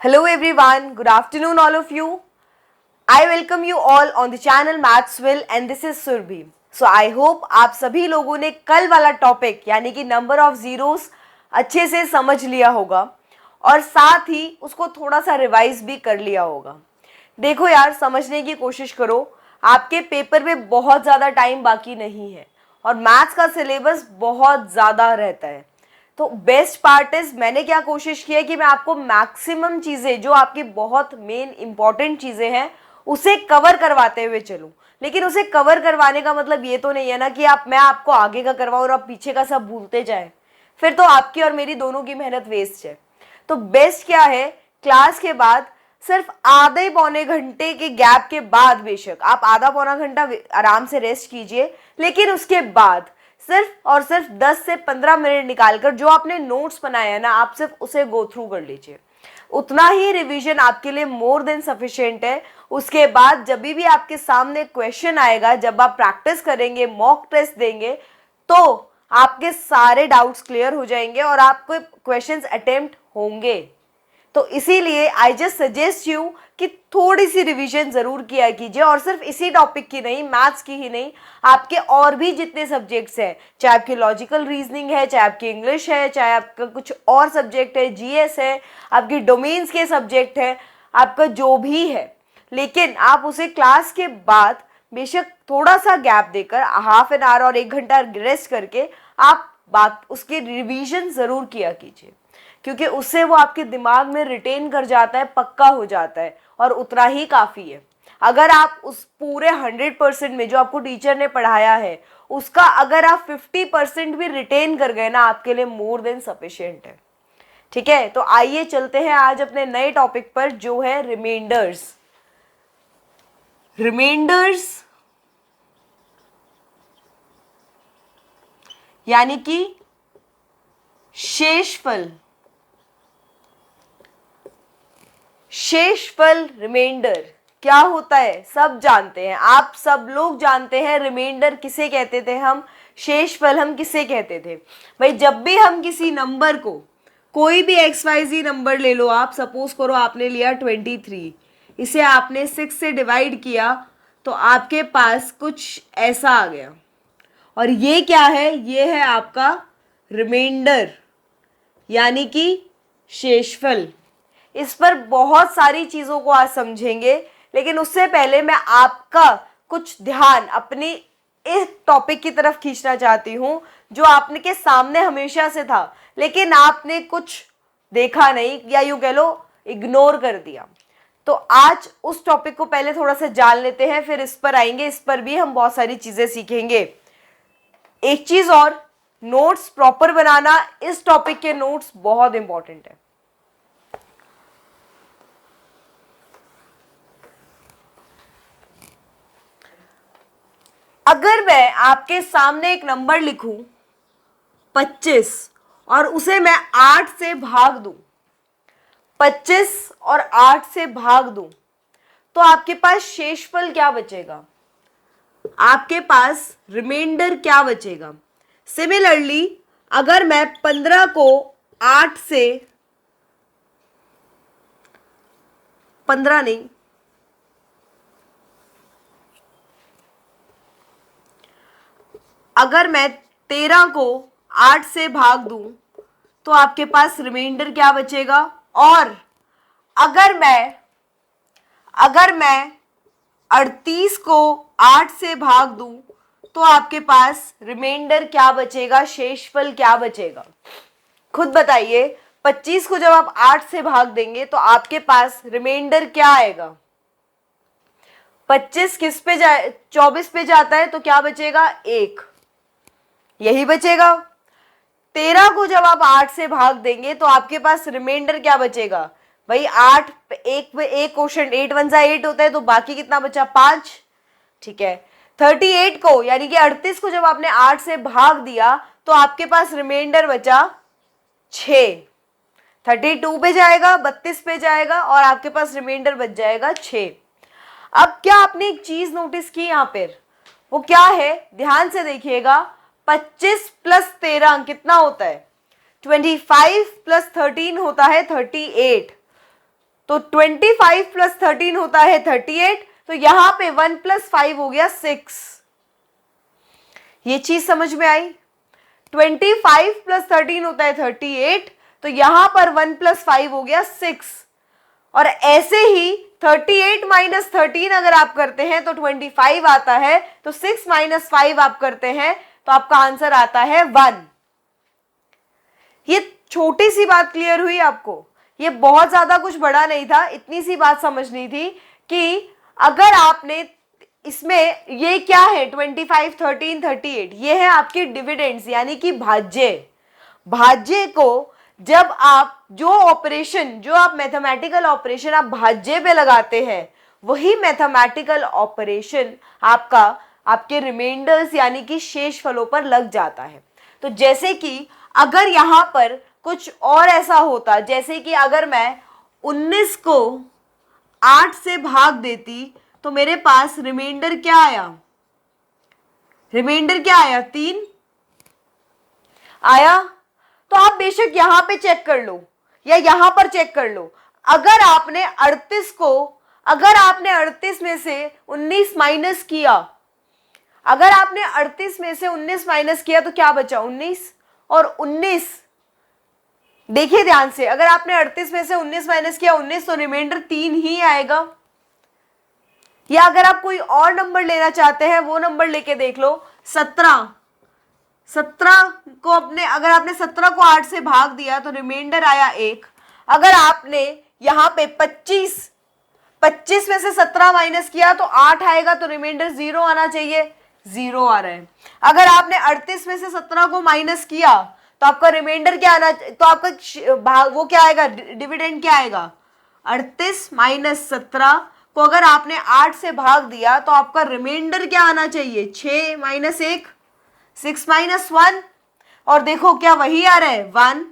Hello everyone, good afternoon all of you. I welcome you all on the channel Mathsville and this is Surbhi. So I hope आप सभी लोगों ने कल वाला topic यानी कि नंबर ऑफ जीरोस अच्छे से समझ लिया होगा और साथ ही उसको थोड़ा सा रिवाइज भी कर लिया होगा। देखो यार, समझने की कोशिश करो, आपके पेपर में बहुत ज़्यादा टाइम बाकी नहीं है और मैथ्स का सिलेबस बहुत ज़्यादा रहता है। तो बेस्ट पार्ट इज, मैंने क्या कोशिश की है कि मैं आपको मैक्सिमम चीज़ें जो आपकी बहुत मेन इंपॉर्टेंट चीज़ें हैं उसे कवर करवाते हुए चलूं। लेकिन उसे कवर करवाने का मतलब ये तो नहीं है ना कि मैं आपको आगे का करवाऊं और आप पीछे का सब भूलते जाएं, फिर तो आपकी और मेरी दोनों की मेहनत वेस्ट है। तो बेस्ट क्या है, क्लास के बाद सिर्फ आधे पौने घंटे के गैप के बाद, बेशक आप आधा पौना घंटा आराम से रेस्ट कीजिए, लेकिन उसके बाद सिर्फ और सिर्फ 10 से 15 मिनट निकालकर जो आपने नोट्स बनाया है ना, आप सिर्फ उसे गो थ्रू कर लीजिए। उतना ही रिवीजन आपके लिए मोर देन सफिशिएंट है। उसके बाद जब भी आपके सामने क्वेश्चन आएगा, जब आप प्रैक्टिस करेंगे, मॉक टेस्ट देंगे, तो आपके सारे डाउट्स क्लियर हो जाएंगे और आपको क्वेश्चंस अटेम्प्ट होंगे। तो इसीलिए आई जस्ट सजेस्ट यू कि थोड़ी सी रिवीजन जरूर किया कीजिए, और सिर्फ इसी टॉपिक की नहीं, मैथ्स की ही नहीं, आपके और भी जितने सब्जेक्ट्स हैं, चाहे आपकी लॉजिकल रीजनिंग है, चाहे आपकी इंग्लिश है, चाहे आपका कुछ और सब्जेक्ट है, जीएस है, आपकी डोमेन्स के सब्जेक्ट है, आपका जो भी है, लेकिन आप उसे क्लास के बाद बेशक थोड़ा सा गैप देकर हाफ एन आवर और 1 घंटा रेस्ट करके आप बात उसके रिवीजन जरूर किया कीजिए, क्योंकि उससे वो आपके दिमाग में रिटेन कर जाता है, पक्का हो जाता है, और उतना ही काफ़ी है। अगर आप उस पूरे 100% में जो आपको टीचर ने पढ़ाया है उसका अगर आप 50% भी रिटेन कर गए ना, आपके लिए मोर देन सफिशिएंट है। ठीक है, तो आइए चलते हैं आज अपने नए टॉपिक पर, जो है रिमाइंडर्स। रिमाइंडर्स यानी कि शेषफल। शेषफल रिमाइंडर क्या होता है सब जानते हैं, आप सब लोग जानते हैं रिमाइंडर किसे कहते थे हम, शेषफल हम किसे कहते थे। भाई जब भी हम किसी नंबर को, कोई भी XYZ नंबर ले लो, आप सपोज करो आपने लिया 23, इसे आपने 6 से डिवाइड किया तो आपके पास कुछ ऐसा आ गया, और ये क्या है, ये है आपका रिमाइंडर यानी कि शेषफल। इस पर बहुत सारी चीज़ों को आज समझेंगे, लेकिन उससे पहले मैं आपका कुछ ध्यान अपनी इस टॉपिक की तरफ खींचना चाहती हूँ जो आपने के सामने हमेशा से था, लेकिन आपने कुछ देखा नहीं, या यूँ कह लो इग्नोर कर दिया। तो आज उस टॉपिक को पहले थोड़ा सा जान लेते हैं, फिर इस पर आएंगे, इस पर भी हम बहुत सारी चीज़ें सीखेंगे। एक चीज़ और, नोट्स प्रॉपर बनाना, इस टॉपिक के नोट्स बहुत इंपॉर्टेंट है। अगर मैं आपके सामने एक नंबर लिखूं 25 और उसे मैं 8 से भाग दूं, 25 और 8 से भाग दूं, तो आपके पास शेषफल क्या बचेगा, आपके पास रिमाइंडर क्या बचेगा। सिमिलरली अगर मैं 15 को 8 से, 15 नहीं, अगर मैं 13 को 8 से भाग दूं तो आपके पास रिमाइंडर क्या बचेगा। और अगर मैं 38 को 8 से भाग दूं तो आपके पास रिमाइंडर क्या बचेगा, शेषफल क्या बचेगा। खुद बताइए, 25 को जब आप 8 से भाग देंगे तो आपके पास रिमाइंडर क्या आएगा। 25 किस पे जाए, 24 पे जाता है, तो क्या बचेगा, 1, यही बचेगा। 13 को जब आप 8 से भाग देंगे तो आपके पास रिमाइंडर क्या बचेगा। भाई 8 एक क्वेश्चन 8 1 जा 8 होता है, तो बाकी कितना बचा, 5। ठीक है, 38 को यानी कि 38 को जब आपने 8 से भाग दिया तो आपके पास रिमाइंडर बचा 6। 32 पे जाएगा, 32 पे जाएगा और आपके पास रिमाइंडर बच जाएगा 6। अब क्या आपने एक चीज नोटिस की यहां पर, वो क्या है, ध्यान से देखिएगा। 25 प्लस 13 कितना होता है, 25 प्लस 13 होता है 38। तो 25 प्लस 13 होता है 38, तो यहां पे 1 प्लस 5 हो गया 6। ये चीज समझ में आई? 25 प्लस 13 होता है 38, तो यहां पर 1 प्लस 5 हो गया 6। और ऐसे ही 38 माइनस 13 अगर आप करते हैं तो 25 आता है, तो 6 माइनस 5 आप करते हैं तो आपका आंसर आता है 1। ये छोटी सी बात क्लियर हुई आपको? ये बहुत ज्यादा कुछ बड़ा नहीं था, इतनी सी बात समझनी थी कि अगर आपने इसमें ये क्या है 25, 13, 38, ये है आपकी डिविडेंड्स यानी कि भाज्य। भाज्य को जब आप जो आप मैथमेटिकल ऑपरेशन आप भाज्य पे लगाते हैं, वही मैथमेटिकल ऑपरेशन आपके रिमाइंडर्स यानी कि शेष फलों पर लग जाता है। तो जैसे कि अगर यहां पर कुछ और ऐसा होता, जैसे कि अगर मैं 19 को 8 से भाग देती तो मेरे पास रिमाइंडर क्या आया? 3 आया। तो आप बेशक यहां पे चेक कर लो या यहां पर चेक कर लो। अगर आपने 38 में से 19 माइनस किया, तो क्या बचा? 19। और 19 देखिए ध्यान से, अगर आपने 38 में से 19 माइनस किया 19, तो रिमाइंडर 3 ही आएगा। या अगर आप कोई और नंबर लेना चाहते हैं वो नंबर लेके देख लो। 17 को अगर आपने 17 को 8 से भाग दिया तो रिमाइंडर आया 1। अगर आपने यहां पे 25 में से 17 माइनस किया तो 8 आएगा, तो रिमाइंडर 0 आना चाहिए, 0 आ रहा है। अगर आपने 38 में से 17 को माइनस किया तो आपका रिमाइंडर क्या आना, तो आपका वो क्या आएगा, डिविडेंड क्या आएगा? 38 माइनस 17 को अगर आपने 8 से भाग दिया तो आपका रिमाइंडर क्या आना चाहिए? 6 माइनस 1, 6 माइनस 1, और देखो क्या वही आ रहा है 1।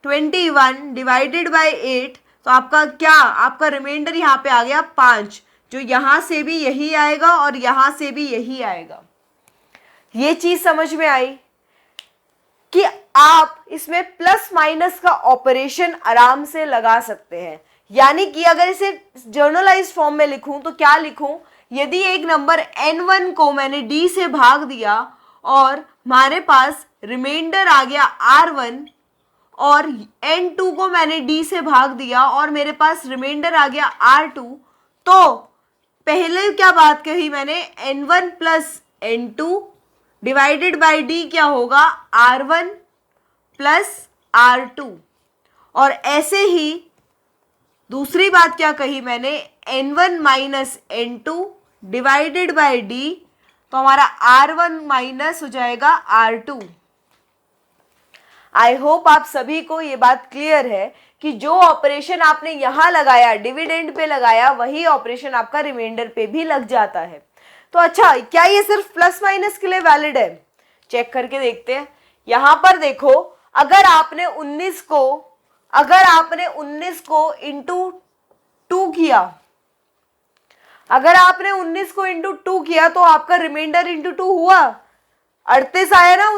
21 डिवाइडेड बाई 8, तो आपका रिमाइंडर यहाँ पे आ गया 5, जो यहां से भी यही आएगा और यहां से भी यही आएगा। ये चीज समझ में आई कि आप इसमें प्लस माइनस का ऑपरेशन आराम से लगा सकते हैं। यानी कि अगर इसे जर्नलाइज फॉर्म में लिखूं तो क्या लिखूं? यदि एक नंबर n1 को मैंने d से भाग दिया और हमारे पास रिमाइंडर आ गया r1, और n2 को मैंने d से भाग दिया और मेरे पास रिमाइंडर आ गया r2, तो पहले क्या बात कही मैंने? n1 plus n2 divided by d क्या होगा? r1 plus r2। और ऐसे ही दूसरी बात क्या कही मैंने? n1 minus n2 divided by d, तो हमारा r1 माइनस हो जाएगा r2। आई होप आप सभी को ये बात क्लियर है कि जो ऑपरेशन आपने यहां लगाया, डिविडेंड पे लगाया, वही ऑपरेशन आपका रिमाइंडर पे भी लग जाता है। तो अच्छा, क्या ये सिर्फ प्लस माइनस के लिए वैलिड है? चेक करके देखते हैं। यहां पर देखो, अगर आपने 19 को इंटू 2 किया, अगर आपने 19 को इंटू 2 किया तो आपका रिमाइंडर इंटू 2 हुआ, 38 आया ना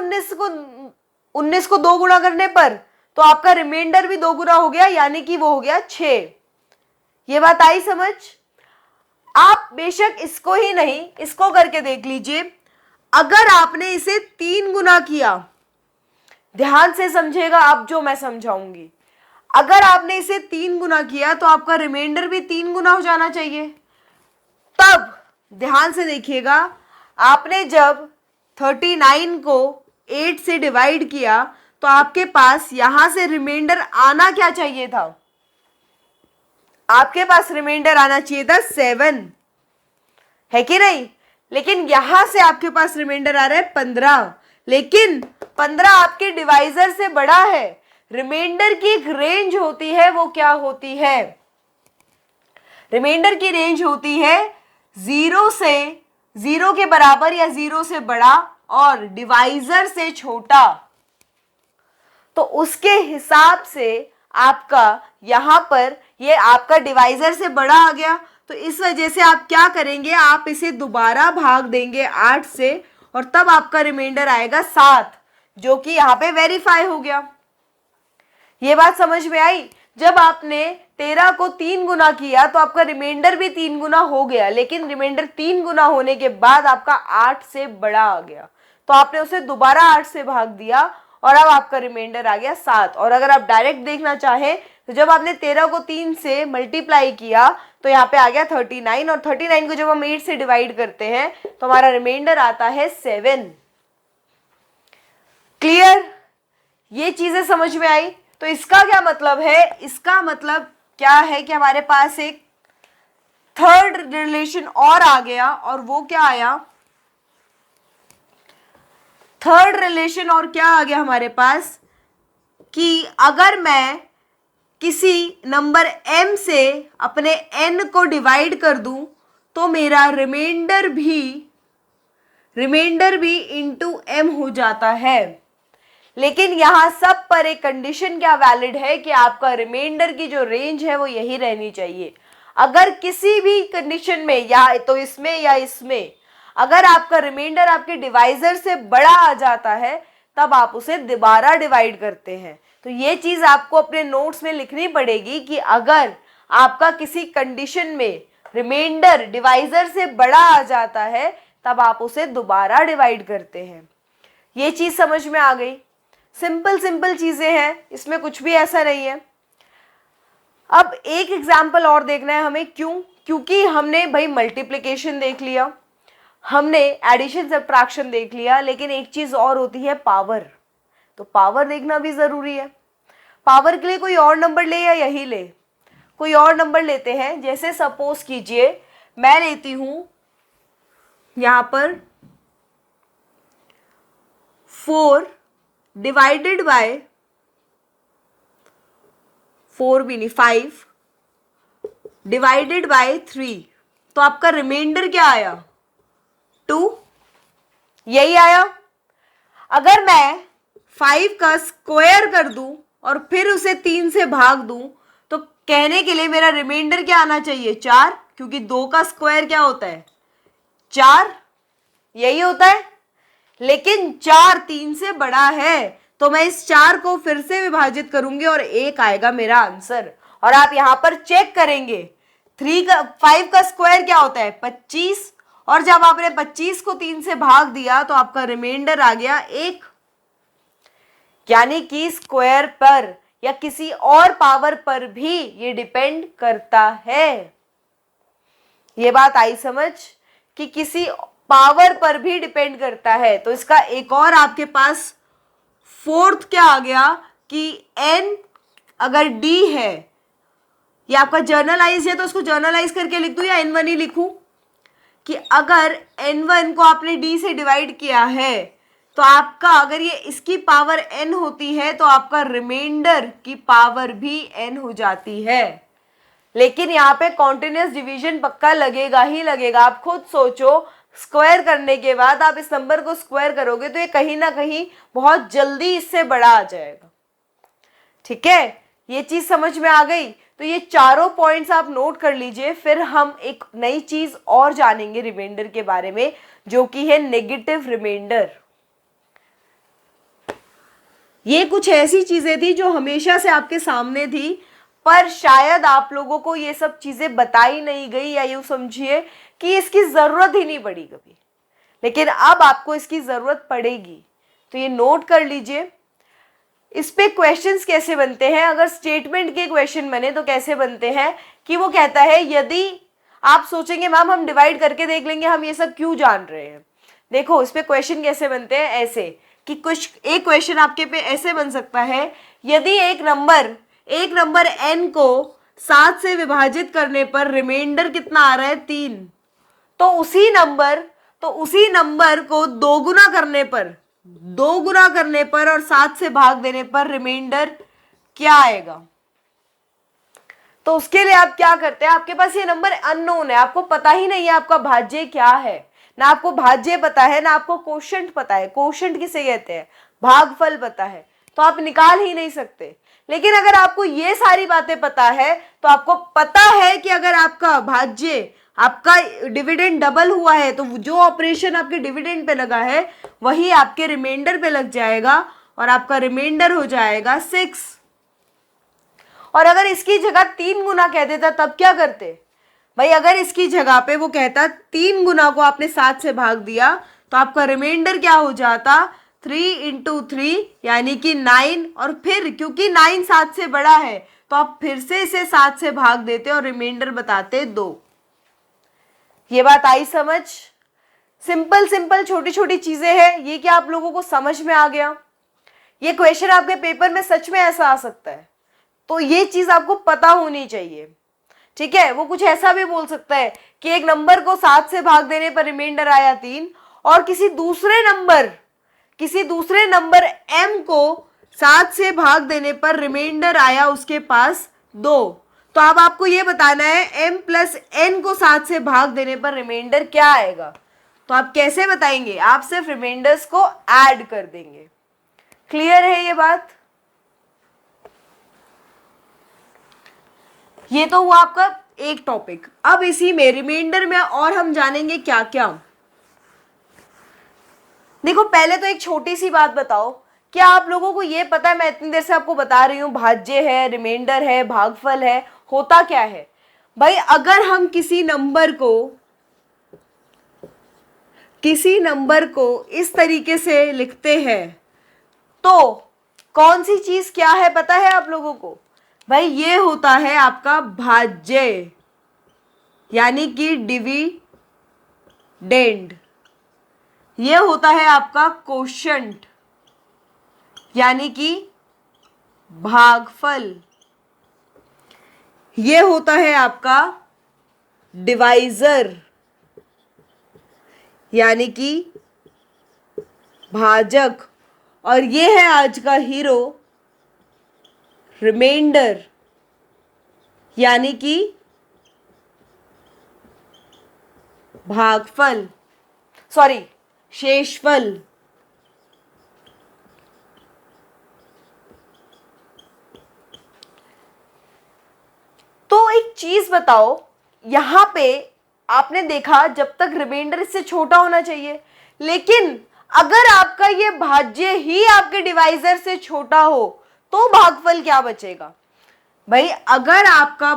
19 को 2 गुणा करने पर, तो आपका रिमाइंडर भी 2 गुना हो गया, यानी कि वो हो गया 6। ये बात आई समझ? आप बेशक इसको ही नहीं, इसको करके देख लीजिए। अगर आपने इसे 3 गुना किया, ध्यान से समझेगा आप जो मैं समझाऊंगी। अगर आपने इसे 3 गुना किया तो आपका रिमाइंडर भी 3 गुना हो जाना चाहिए। तब ध्यान से देखिएगा, आपने जब 39 को 8 से डिवाइड किया तो आपके पास यहां से रिमाइंडर आना क्या चाहिए था? आपके पास रिमाइंडर आना चाहिए था 7, है कि नहीं? लेकिन यहां से आपके पास रिमाइंडर आ रहा है 15, लेकिन 15 आपके डिवाइजर से बड़ा है। रिमाइंडर की एक रेंज होती है, वो क्या होती है? रिमाइंडर की रेंज होती है 0 के बराबर या 0 से बड़ा और डिवाइजर से छोटा। तो उसके हिसाब से आपका यहां पर ये आपका डिवाइजर से बड़ा आ गया, तो इस वजह से आप क्या करेंगे? आप इसे दोबारा भाग देंगे 8 से और तब आपका रिमाइंडर आएगा 7, जो कि यहां पे वेरीफाई हो गया। ये बात समझ में आई? जब आपने 13 को 3 गुना किया तो आपका रिमाइंडर भी 3 गुना हो गया, लेकिन रिमाइंडर 3 गुना होने के बाद आपका 8 से बड़ा आ गया, तो आपने उसे दोबारा 8 से भाग दिया और अब आपका रिमाइंडर आ गया 7। और अगर आप डायरेक्ट देखना चाहें तो जब आपने 13 को 3 से मल्टीप्लाई किया तो यहाँ पे आ गया 39, और 39 को जब हम 8 से डिवाइड करते हैं तो हमारा रिमाइंडर आता है 7। क्लियर? ये चीजें समझ में आई? तो इसका क्या मतलब है? इसका मतलब क्या है कि हमारे पास एक थर्ड रिलेशन और आ गया, और वो क्या आया? थर्ड रिलेशन और क्या आ गया हमारे पास कि अगर मैं किसी नंबर m से अपने n को डिवाइड कर दूं तो मेरा रिमाइंडर भी इंटू m हो जाता है। लेकिन यहां सब पर एक कंडीशन क्या वैलिड है कि आपका रिमाइंडर की जो रेंज है वो यही रहनी चाहिए। अगर किसी भी कंडीशन में, या तो इसमें या इसमें, अगर आपका रिमाइंडर आपके डिवाइजर से बड़ा आ जाता है तब आप उसे दोबारा डिवाइड करते हैं। तो ये चीज आपको अपने नोट्स में लिखनी पड़ेगी कि अगर आपका किसी कंडीशन में रिमाइंडर डिवाइजर से बड़ा आ जाता है तब आप उसे दोबारा डिवाइड करते हैं। ये चीज समझ में आ गई? सिंपल चीजें हैं, इसमें कुछ भी ऐसा नहीं है। अब एक एग्जाम्पल और देखना है हमें। क्योंकि हमने भाई मल्टीप्लिकेशन देख लिया, हमने एडिशन सब्ट्रैक्शन देख लिया, लेकिन एक चीज और होती है पावर। तो पावर देखना भी जरूरी है। पावर के लिए कोई और नंबर ले या यही ले? कोई और नंबर लेते हैं। जैसे सपोज कीजिए मैं लेती हूं यहां पर 4 डिवाइडेड बाय 4 भी नहीं 5 डिवाइडेड बाय 3, तो आपका रिमाइंडर क्या आया? 2। यही आया। अगर मैं 5 का स्क्वायर कर दूं और फिर उसे 3 से भाग दूं तो कहने के लिए मेरा रिमाइंडर क्या आना चाहिए? 4, क्योंकि 2 का स्क्वायर क्या होता है? 4। यही होता है। लेकिन 4 3 से बड़ा है, तो मैं इस 4 को फिर से विभाजित करूंगी और 1 आएगा मेरा आंसर। और आप यहां पर चेक करेंगे 5 का स्क्वायर क्या होता है? 25, और जब आपने 25 को 3 से भाग दिया तो आपका रिमाइंडर आ गया 1। यानी कि स्क्वायर पर या किसी और पावर पर भी ये डिपेंड करता है। ये बात आई समझ कि किसी पावर पर भी डिपेंड करता है। तो इसका एक और आपके पास फोर्थ क्या आ गया कि n अगर d है, ये आपका जर्नलाइज है तो उसको जर्नलाइज करके लिख दूं या n1 ही लिखूं? कि अगर n1 को आपने d से डिवाइड किया है तो आपका, अगर ये इसकी पावर n होती है तो आपका रिमाइंडर की पावर भी n हो जाती है। लेकिन यहाँ पे कॉन्टिन्यूस डिवीजन पक्का लगेगा ही लगेगा। आप खुद सोचो, स्क्वायर करने के बाद आप इस नंबर को स्क्वायर करोगे तो ये कहीं ना कहीं बहुत जल्दी इससे बड़ा आ जाएगा। ठीक है, ये चीज समझ में आ गई? तो ये चारों पॉइंट्स आप नोट कर लीजिए। फिर हम एक नई चीज और जानेंगे रिमाइंडर के बारे में, जो कि है नेगेटिव रिमाइंडर। ये कुछ ऐसी चीजें थी जो हमेशा से आपके सामने थी, पर शायद आप लोगों को ये सब चीजें बताई नहीं गई, या यूं समझिए कि इसकी जरूरत ही नहीं पड़ी कभी। लेकिन अब आपको इसकी जरूरत पड़ेगी, तो ये नोट कर लीजिए। इस पे क्वेश्चंस कैसे बनते हैं? अगर स्टेटमेंट के क्वेश्चन बने तो कैसे बनते हैं कि वो कहता है, यदि आप सोचेंगे मैम हम डिवाइड करके देख लेंगे, हम ये सब क्यों जान रहे हैं। देखो इस पे क्वेश्चन कैसे बनते हैं, ऐसे कि कुछ एक क्वेश्चन आपके पे ऐसे बन सकता है, यदि एक नंबर n को 7 से विभाजित करने पर रिमाइंडर कितना आ रहा है? 3, तो उसी नंबर को 2 गुना करने पर और 7 से भाग देने पर रिमाइंडर क्या आएगा? तो उसके लिए आप क्या करते हैं, आपके पास ये नंबर अननोन है, आपको पता ही नहीं है आपका भाज्य क्या है। ना आपको भाज्य पता है, ना आपको कोशंट पता है। कोशंट किसे कहते हैं? भागफल पता है, तो आप निकाल ही नहीं सकते। लेकिन अगर आपको ये सारी बातें पता है तो आपको पता है कि अगर आपका भाज्य, आपका डिविडेंड डबल हुआ है तो जो ऑपरेशन आपके डिविडेंड पे लगा है वही आपके रिमाइंडर पे लग जाएगा, और आपका रिमाइंडर हो जाएगा 6। और अगर इसकी जगह 3 गुना कह देता तब क्या करते भाई? अगर इसकी जगह पे वो कहता 3 गुना को आपने 7 से भाग दिया तो आपका रिमाइंडर क्या हो जाता? 3 इंटू 3 यानी कि 9। और फिर क्योंकि 9 7 से बड़ा है तो आप फिर से इसे 7 से भाग देते और रिमाइंडर बताते 2। ये बात आई समझ? सिंपल सिंपल छोटी छोटी चीजें हैं, ये क्या आप लोगों को समझ में आ गया? ये क्वेश्चन आपके पेपर में सच में ऐसा आ सकता है, तो ये चीज आपको पता होनी चाहिए। ठीक है, वो कुछ ऐसा भी बोल सकता है कि एक नंबर को 7 से भाग देने पर रिमाइंडर आया 3 और किसी दूसरे नंबर m को 7 से भाग देने पर रिमाइंडर आया उसके पास 2। तो अब आपको ये बताना है m प्लस n को 7 से भाग देने पर रिमाइंडर क्या आएगा। तो आप कैसे बताएंगे? आप सिर्फ रिमाइंडर्स को ऐड कर देंगे। क्लियर है ये बात? ये तो हुआ आपका एक टॉपिक। अब इसी में रिमाइंडर में और हम जानेंगे क्या क्या। देखो, पहले तो एक छोटी सी बात बताओ, क्या आप लोगों को ये पता है, मैं इतनी देर से आपको बता रही हूं, भाज्य है, रिमाइंडर है, भागफल है, होता क्या है भाई? अगर हम किसी नंबर को इस तरीके से लिखते हैं तो कौन सी चीज क्या है पता है आप लोगों को? भाई ये होता है आपका भाज्य, यानी कि डिविडेंड। ये होता है आपका कोशंट, यानी कि भागफल। ये होता है आपका डिवाइजर, यानी कि भाजक। और ये है आज का हीरो, रिमाइंडर, यानी कि भागफल, सॉरी शेषफल। तो एक चीज बताओ, यहां पे आपने देखा जब तक रिमाइंडर इससे छोटा होना चाहिए, लेकिन अगर आपका ये भाज्य ही आपके डिवाइजर से छोटा हो तो भागफल क्या बचेगा? भाई अगर आपका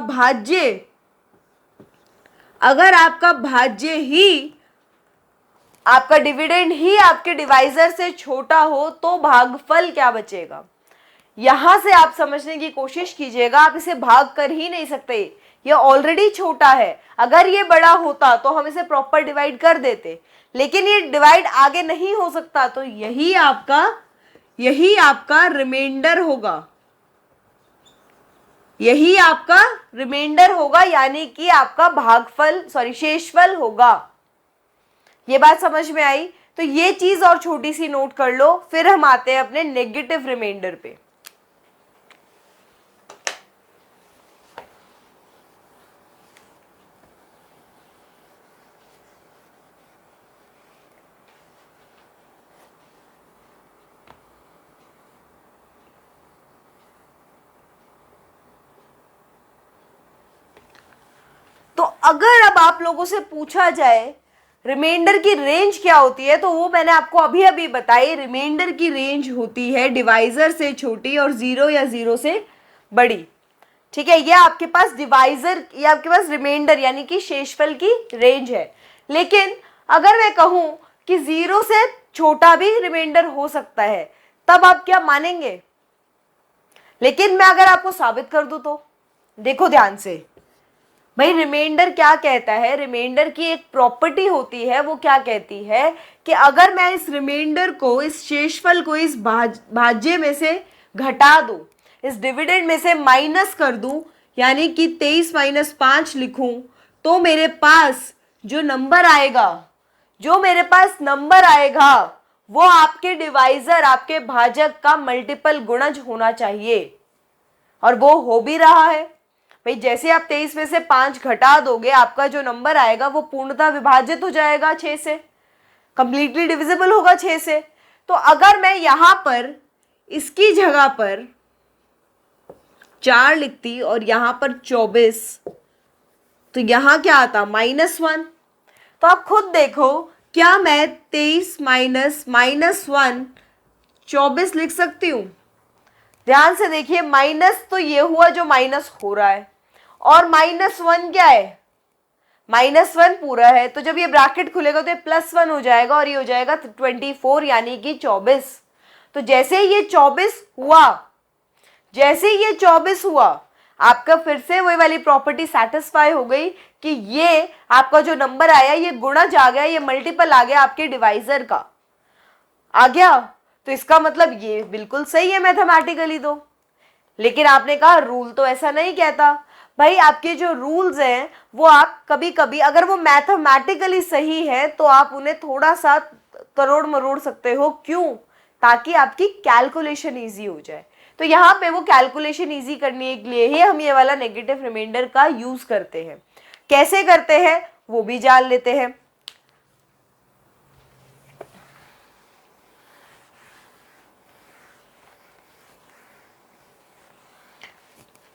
भाज्य ही, आपका डिविडेंड ही आपके डिवाइजर से छोटा हो तो भागफल क्या बचेगा? यहां से आप समझने की कोशिश कीजिएगा, आप इसे भाग कर ही नहीं सकते, ये ऑलरेडी छोटा है। अगर ये बड़ा होता तो हम इसे प्रॉपर डिवाइड कर देते, लेकिन ये डिवाइड आगे नहीं हो सकता, तो यही आपका रिमाइंडर होगा, यानी कि आपका शेषफल होगा। ये बात समझ में आई? तो ये चीज और छोटी सी नोट कर लो, फिर हम आते हैं अपने नेगेटिव रिमाइंडर पे। तो अगर अब आप लोगों से पूछा जाए रिमाइंडर की रेंज क्या होती है, तो वो मैंने आपको अभी अभी बताई। रिमाइंडर की रेंज होती है डिवाइजर से छोटी और 0 या 0 से बड़ी। ठीक है, ये आपके पास डिवाइजर, ये आपके पास रिमाइंडर यानी कि शेषफल की रेंज है। लेकिन अगर मैं कहूं कि 0 से छोटा भी रिमाइंडर हो सकता है, तब आप क्या मानेंगे? लेकिन मैं अगर आपको साबित कर दूं तो देखो ध्यान से भाई, रिमाइंडर क्या कहता है? रिमाइंडर की एक प्रॉपर्टी होती है, वो क्या कहती है कि अगर मैं इस रिमाइंडर को, इस शेषफल को इस भाज्य में से घटा दूं, इस डिविडेंड में से माइनस कर दूं, यानी कि 23 माइनस 5 लिखूं, तो मेरे पास जो नंबर आएगा वो आपके डिवाइजर, आपके भाजक का मल्टीपल गुणज होना चाहिए, और वो हो भी रहा है। भाई जैसे आप 23 में से 5 घटा दोगे, आपका जो नंबर आएगा वो पूर्णतः विभाजित हो जाएगा 6 से, कंप्लीटली डिविजिबल होगा 6 से। तो अगर मैं यहां पर इसकी जगह पर 4 लिखती और यहां पर 24, तो यहां क्या आता? -1। तो आप खुद देखो, क्या मैं 23 माइनस -1 24 लिख सकती हूं? ध्यान से देखिए, माइनस तो ये हुआ जो माइनस हो रहा है, और -1 क्या है, -1 पूरा है। तो जब ये ब्रैकेट खुलेगा तो ये +1 हो जाएगा और ये हो जाएगा 24 यानी कि 24। तो जैसे ये 24 हुआ, जैसे ये 24 हुआ, आपका फिर से वही वाली प्रॉपर्टी सेटिस्फाई हो गई कि ये आपका जो नंबर आया ये गुणज आ गया, ये मल्टीपल आ गया आपके डिवाइजर का, आ गया। तो इसका मतलब ये बिल्कुल सही है मैथमेटिकली तो। लेकिन आपने कहा रूल तो ऐसा नहीं कहता। भाई आपके जो रूल्स हैं वो आप कभी कभी अगर वो मैथमेटिकली सही है तो आप उन्हें थोड़ा सा तरोड़ मरोड़ सकते हो। क्यों? ताकि आपकी कैलकुलेशन इजी हो जाए। तो यहाँ पे वो कैलकुलेशन इजी करने के लिए ही हम ये वाला नेगेटिव रिमाइंडर का यूज करते हैं। कैसे करते हैं वो भी जान लेते हैं।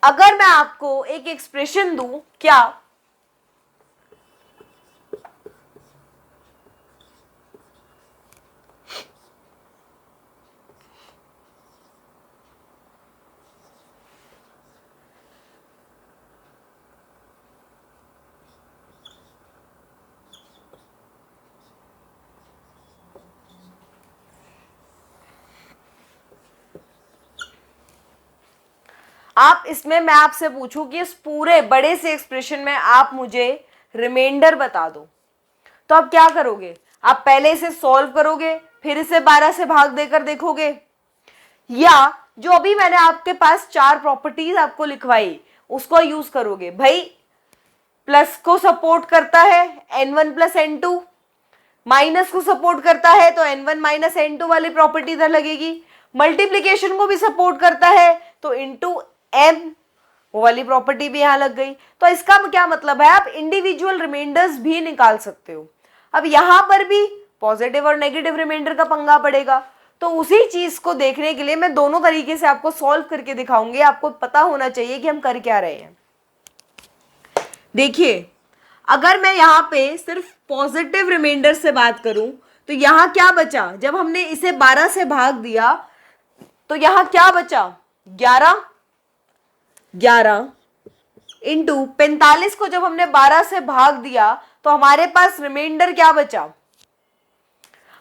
अगर मैं आपको एक एक्सप्रेशन दूं, क्या आप इसमें मैं आपसे पूछूं कि इस पूरे बड़े से एक्सप्रेशन में आप मुझे रिमाइंडर बता दो, तो आप क्या करोगे? आप पहले इसे सॉल्व करोगे, फिर इसे 12 से भाग देकर देखोगे, या जो अभी मैंने आपके पास 4 प्रॉपर्टीज आपको लिखवाई उसको यूज करोगे? भाई प्लस को सपोर्ट करता है n1 प्लस n2, माइनस को सपोर्ट करता है तो n1 माइनस n2 वाली प्रॉपर्टी इधर लगेगी, मल्टीप्लीकेशन को भी सपोर्ट करता है तो इंटू m वो वाली प्रॉपर्टी भी यहां लग गई। तो इसका क्या मतलब है, आप इंडिविजुअल रिमाइंडर्स भी निकाल सकते हो। अब यहां पर भी पॉजिटिव और नेगेटिव रिमाइंडर का पंगा पड़ेगा। तो उसी चीज को देखने के लिए मैं दोनों तरीके से आपको सॉल्व करके दिखाऊंगी। आपको पता होना चाहिए कि हम कर क्या रहे हैं। देखिए, अगर मैं यहाँ पे सिर्फ पॉजिटिव रिमाइंडर से बात करूं तो यहाँ क्या बचा? जब हमने इसे 12 से भाग दिया तो यहाँ क्या बचा? 11 इंटू 45 को जब हमने 12 से भाग दिया तो हमारे पास रिमाइंडर क्या बचा?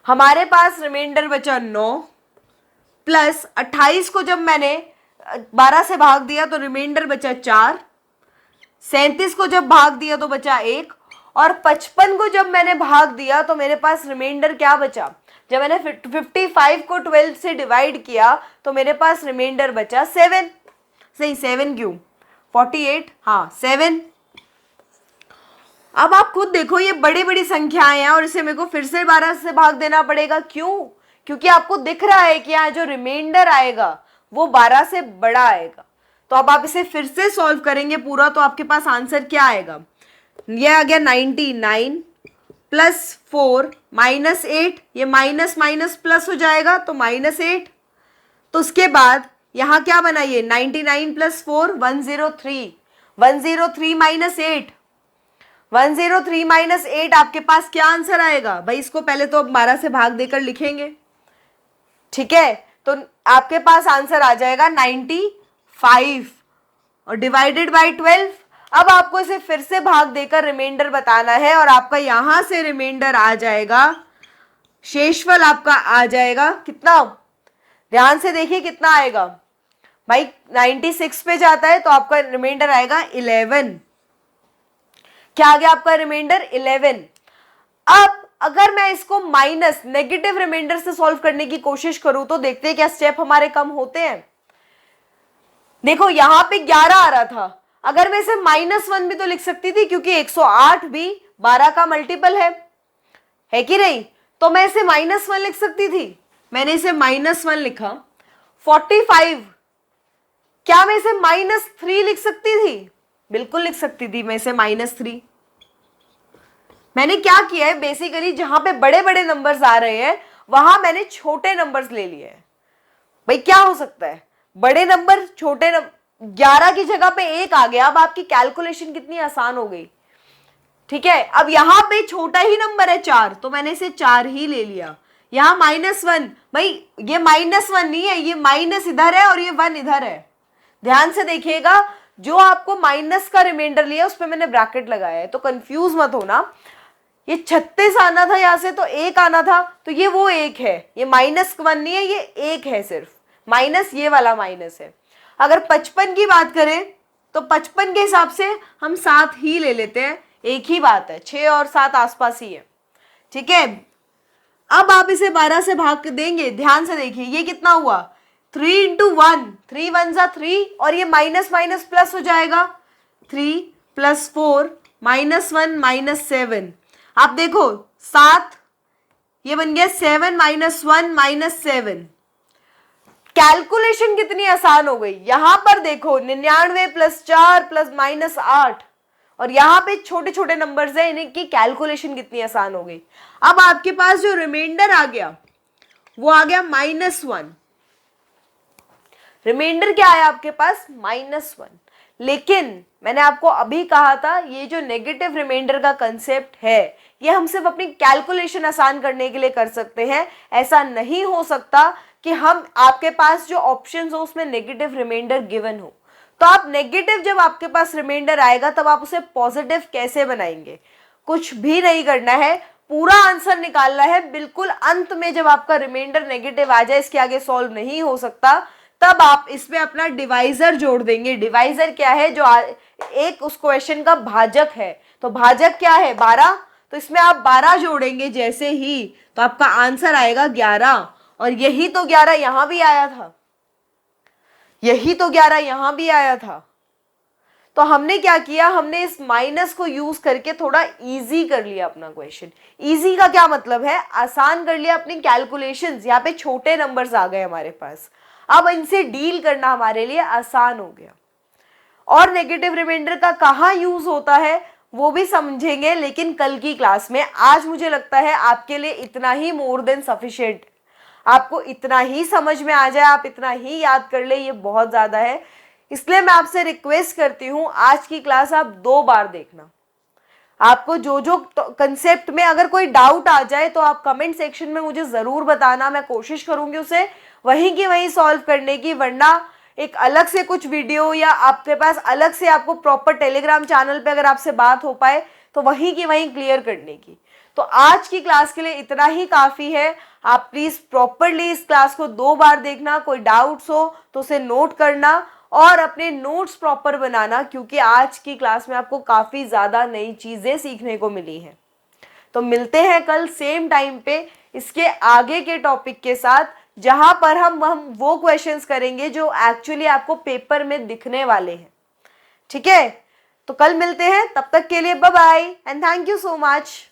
हमारे पास रिमाइंडर बचा 9 प्लस 28 को जब मैंने 12 से भाग दिया तो रिमाइंडर बचा 4, 37 को जब भाग दिया तो बचा 1, और 55 को जब मैंने भाग दिया तो मेरे पास रिमाइंडर क्या बचा? जब मैंने 55 को 12 से डिवाइड किया तो मेरे पास रिमाइंडर बचा 7। सही, 7 क्यों? 48, हाँ 7। अब आप खुद देखो, ये बड़ी बड़ी संख्याएं हैं और इसे मेरे को फिर से 12 से भाग देना पड़ेगा। क्यों? क्योंकि आपको दिख रहा है कि यहाँ जो रिमाइंडर आएगा वो 12 से बड़ा आएगा। तो अब आप इसे फिर से सॉल्व करेंगे पूरा तो आपके पास आंसर क्या आएगा? ये आ गया 99 प्लस 4 माइनस 8, ये माइनस माइनस प्लस हो जाएगा तो -8। तो उसके बाद यहाँ क्या बना? ये 99 प्लस 4 103, 103 माइनस 8, 103 माइनस 8 आपके पास क्या आंसर आएगा? भाई इसको पहले तो 12 से भाग देकर लिखेंगे, ठीक है? तो आपके पास आंसर आ जाएगा 95 और डिवाइडेड बाय 12। अब आपको इसे फिर से भाग देकर रिमाइंडर बताना है और आपका यहां से रिमाइंडर आ जाएगा, शेषफल आपका आ जाएगा कितना? ध्यान से देखिए कितना आएगा भाई। 96 पे जाता है तो आपका रिमाइंडर आएगा 11। क्या आ गया आपका रिमाइंडर? 11। अब अगर मैं इसको माइनस नेगेटिव रिमाइंडर से सॉल्व करने की कोशिश करूं तो देखते हैं क्या स्टेप हमारे कम होते हैं। देखो यहां पे 11 आ रहा था, अगर मैं इसे -1 भी तो लिख सकती थी क्योंकि 108 भी 12 का मल्टीपल है कि नहीं? तो मैं इसे -1 लिख सकती थी, मैंने इसे -1 लिखा। 45, क्या मैं इसे -3 लिख सकती थी? बिल्कुल लिख सकती थी मैं इसे -3। मैंने क्या किया है, बेसिकली जहां पे बड़े बड़े नंबर्स आ रहे हैं वहां मैंने छोटे नंबर्स ले लिए हैं। भाई क्या हो सकता है, बड़े नंबर छोटे 11 की जगह पे 1 आ गया। अब आपकी कैलकुलेशन कितनी आसान हो गई, ठीक है? अब यहां पे छोटा ही नंबर है 4 तो मैंने इसे 4 ही ले लिया। यहाँ -1, भाई ये -1 नहीं है, ये माइनस इधर है और ये 1 इधर है। ध्यान से देखिएगा, जो आपको माइनस का रिमाइंडर लिया उस पर मैंने ब्रैकेट लगाया है, तो कंफ्यूज मत होना। ये 36 आना था यहाँ से, तो 1 आना था, तो ये वो 1 है, ये -1 नहीं है, ये 1 है सिर्फ, माइनस ये वाला माइनस है। अगर 55 की बात करें तो 55 के हिसाब से हम 7 ही ले लेते हैं, एक ही बात है, 6 और 7 आसपास ही है, ठीक है। अब आप इसे 12 से भाग देंगे, ध्यान से देखिए ये कितना हुआ, 3 × 1, 3 1 = 3, और ये माइनस माइनस प्लस हो जाएगा, 3 + 4 -1 -7। आप देखो 7, ये बन गया 7 -1 -7। कैलकुलेशन कितनी आसान हो गई, यहां पर देखो 99 + 4 + -8, और यहाँ पे छोटे छोटे नंबर्स हैं, इनकी कैलकुलेशन कितनी आसान हो गई। अब आपके पास जो रिमाइंडर आ गया वो आ गया -1। रिमाइंडर क्या आया आपके पास, -1। लेकिन मैंने आपको अभी कहा था ये जो नेगेटिव रिमाइंडर का कंसेप्ट है ये हम सिर्फ अपनी कैलकुलेशन आसान करने के लिए कर सकते हैं। ऐसा नहीं हो सकता कि हम आपके पास जो ऑप्शंस हो उसमें नेगेटिव रिमाइंडर गिवन हो। तो आप नेगेटिव जब आपके पास रिमाइंडर आएगा तब आप उसे पॉजिटिव कैसे बनाएंगे, कुछ भी नहीं करना है, पूरा आंसर निकालना है। बिल्कुल अंत में जब आपका रिमाइंडर नेगेटिव आ जाए, इसके आगे सॉल्व नहीं हो सकता, तब आप इसमें अपना डिवाइजर जोड़ देंगे। डिवाइजर क्या है, जो एक उस क्वेश्चन का भाजक है। तो भाजक क्या है, 12, तो इसमें आप 12 जोड़ेंगे जैसे ही, तो आपका आंसर आएगा 11। और यही तो 11 यहां भी आया था, यही तो 11 यहां भी आया था। तो हमने क्या किया, हमने इस माइनस को यूज करके थोड़ा इजी कर लिया अपना क्वेश्चन। इजी का क्या मतलब है, आसान कर लिया अपनी कैलकुलेशंस। यहाँ पे छोटे नंबर्स आ गए हमारे पास, अब इनसे डील करना हमारे लिए आसान हो गया। और नेगेटिव रिमाइंडर का कहाँ यूज होता है वो भी समझेंगे, लेकिन कल की क्लास में। आज मुझे लगता है आपके लिए इतना ही मोर देन सफिशिएंट, आपको इतना ही समझ में आ जाए, आप इतना ही याद कर ले, ये बहुत ज्यादा है। इसलिए मैं आपसे रिक्वेस्ट करती हूँ आज की क्लास आप 2 बार देखना। आपको जो जो कंसेप्ट में अगर कोई डाउट आ जाए तो आप कमेंट सेक्शन में मुझे जरूर बताना, मैं कोशिश करूंगी उसे वहीं की वहीं सॉल्व करने की। वरना एक अलग से कुछ वीडियो या आपके पास अलग से आपको प्रॉपर टेलीग्राम चैनल पे अगर आपसे बात हो पाए तो वहीं की वहीं क्लियर करने की। तो आज की क्लास के लिए इतना ही काफी है। आप प्लीज प्रॉपरली इस क्लास को 2 बार देखना, कोई डाउट्स हो तो उसे नोट करना और अपने नोट्स प्रॉपर बनाना, क्योंकि आज की क्लास में आपको काफी ज्यादा नई चीजें सीखने को मिली हैं। तो मिलते हैं कल सेम टाइम पे इसके आगे के टॉपिक के साथ, जहां पर हम वो क्वेश्चंस करेंगे जो एक्चुअली आपको पेपर में दिखने वाले हैं। ठीक है, तो कल मिलते हैं, तब तक के लिए bye bye and thank you so much.